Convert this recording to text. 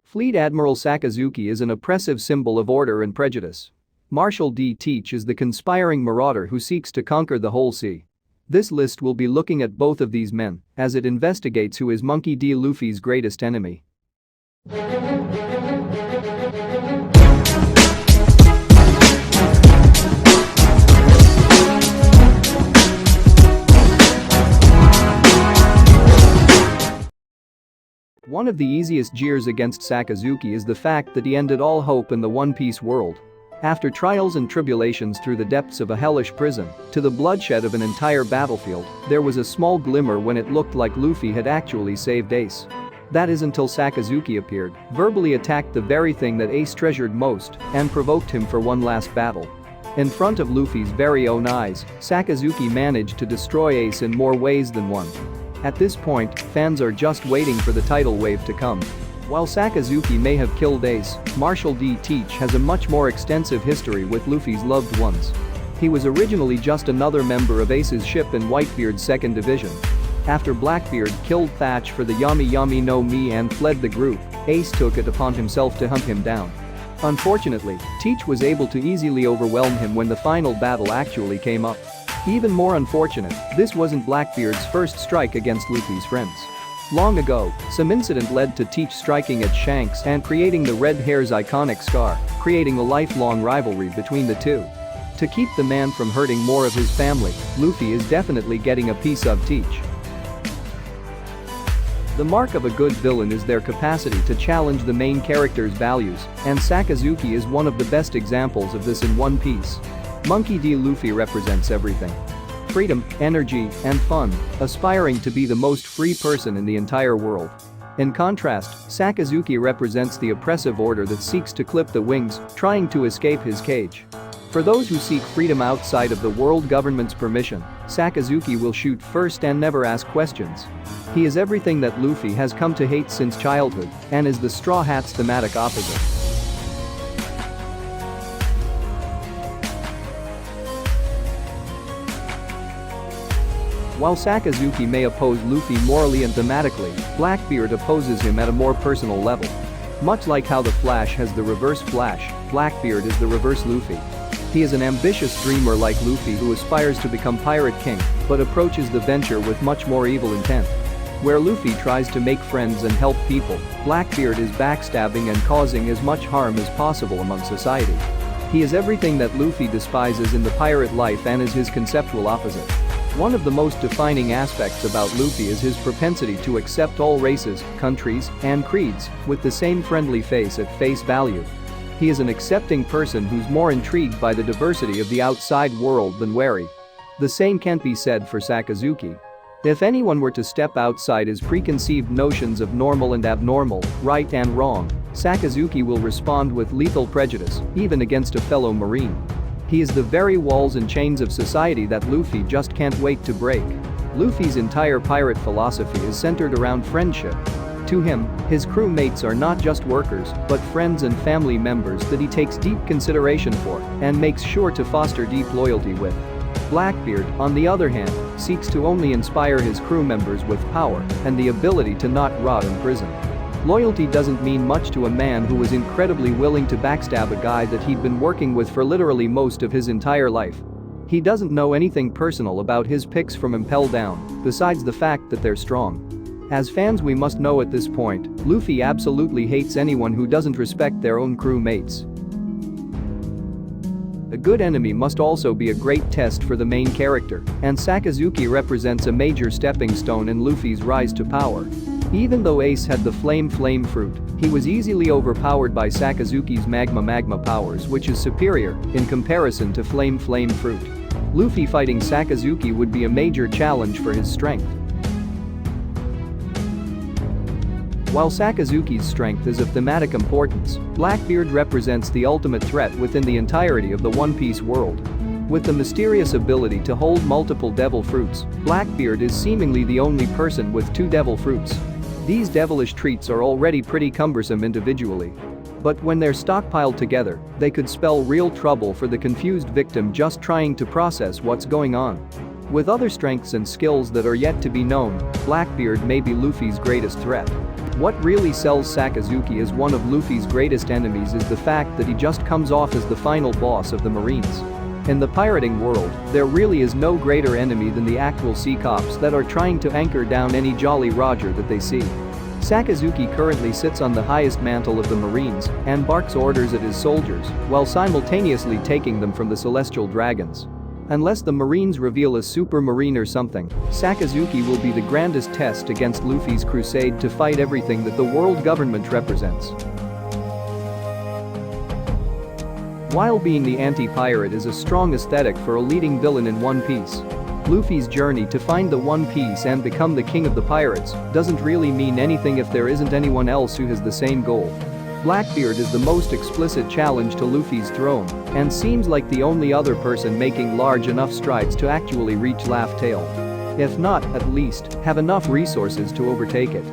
Fleet Admiral Sakazuki is an oppressive symbol of order and prejudice. Marshal D. Teach is the conspiring marauder who seeks to conquer the whole sea. This list will be looking at both of these men as it investigates who is Monkey D. Luffy's greatest enemy. One of the easiest jeers against Sakazuki is the fact that he ended all hope in the One Piece world. After trials and tribulations through the depths of a hellish prison to the bloodshed of an entire battlefield, there was a small glimmer when it looked like Luffy had actually saved Ace. That is until Sakazuki appeared, verbally attacked the very thing that Ace treasured most, and provoked him for one last battle. In front of Luffy's very own eyes, Sakazuki managed to destroy Ace in more ways than one. At this point, fans are just waiting for the tidal wave to come. While Sakazuki may have killed Ace, Marshal D. Teach has a much more extensive history with Luffy's loved ones. He was originally just another member of Ace's ship in Whitebeard's 2nd Division. After Blackbeard killed Thatch for the Yami Yami no Mi and fled the group, Ace took it upon himself to hunt him down. Unfortunately, Teach was able to easily overwhelm him when the final battle actually came up. Even more unfortunate, this wasn't Blackbeard's first strike against Luffy's friends. Long ago, some incident led to Teach striking at Shanks and creating the red hair's iconic scar, creating a lifelong rivalry between the two. To keep the man from hurting more of his family, Luffy is definitely getting a piece of Teach. The mark of a good villain is their capacity to challenge the main character's values, and Sakazuki is one of the best examples of this in One Piece. Monkey D. Luffy represents everything. Freedom, energy, and fun, aspiring to be the most free person in the entire world. In contrast, Sakazuki represents the oppressive order that seeks to clip the wings, trying to escape his cage. For those who seek freedom outside of the world government's permission, Sakazuki will shoot first and never ask questions. He is everything that Luffy has come to hate since childhood and is the Straw Hat's thematic opposite. While Sakazuki may oppose Luffy morally and thematically, Blackbeard opposes him at a more personal level. Much like how the Flash has the reverse Flash, Blackbeard is the reverse Luffy. He is an ambitious dreamer like Luffy who aspires to become Pirate King, but approaches the venture with much more evil intent. Where Luffy tries to make friends and help people, Blackbeard is backstabbing and causing as much harm as possible among society. He is everything that Luffy despises in the pirate life and is his conceptual opposite. One of the most defining aspects about Luffy is his propensity to accept all races, countries, and creeds with the same friendly face at face value. He is an accepting person who's more intrigued by the diversity of the outside world than wary. The same can't be said for Sakazuki. If anyone were to step outside his preconceived notions of normal and abnormal, right and wrong, Sakazuki will respond with lethal prejudice, even against a fellow Marine. He is the very walls and chains of society that Luffy just can't wait to break. Luffy's entire pirate philosophy is centered around friendship. To him, his crewmates are not just workers, but friends and family members that he takes deep consideration for and makes sure to foster deep loyalty with. Blackbeard, on the other hand, seeks to only inspire his crew members with power and the ability to not rot in prison. Loyalty doesn't mean much to a man who was incredibly willing to backstab a guy that he'd been working with for literally most of his entire life. He doesn't know anything personal about his picks from Impel Down, besides the fact that they're strong. As fans, we must know at this point, Luffy absolutely hates anyone who doesn't respect their own crewmates. A good enemy must also be a great test for the main character, and Sakazuki represents a major stepping stone in Luffy's rise to power. Even though Ace had the Flame Fruit, he was easily overpowered by Sakazuki's Magma powers, which is superior in comparison to Flame Fruit. Luffy fighting Sakazuki would be a major challenge for his strength. While Sakazuki's strength is of thematic importance, Blackbeard represents the ultimate threat within the entirety of the One Piece world. With the mysterious ability to hold multiple devil fruits, Blackbeard is seemingly the only person with 2 devil fruits. These devilish treats are already pretty cumbersome individually. But when they're stockpiled together, they could spell real trouble for the confused victim just trying to process what's going on. With other strengths and skills that are yet to be known, Blackbeard may be Luffy's greatest threat. What really sells Sakazuki as one of Luffy's greatest enemies is the fact that he just comes off as the final boss of the Marines. In the pirating world, there really is no greater enemy than the actual sea cops that are trying to anchor down any Jolly Roger that they see. Sakazuki currently sits on the highest mantle of the Marines and barks orders at his soldiers while simultaneously taking them from the Celestial Dragons. Unless the Marines reveal a super marine or something, Sakazuki will be the grandest test against Luffy's crusade to fight everything that the world government represents. While being the anti-pirate is a strong aesthetic for a leading villain in One Piece, Luffy's journey to find the One Piece and become the king of the pirates doesn't really mean anything if there isn't anyone else who has the same goal. Blackbeard is the most explicit challenge to Luffy's throne and seems like the only other person making large enough strides to actually reach Laugh Tale. If not, at least, have enough resources to overtake it.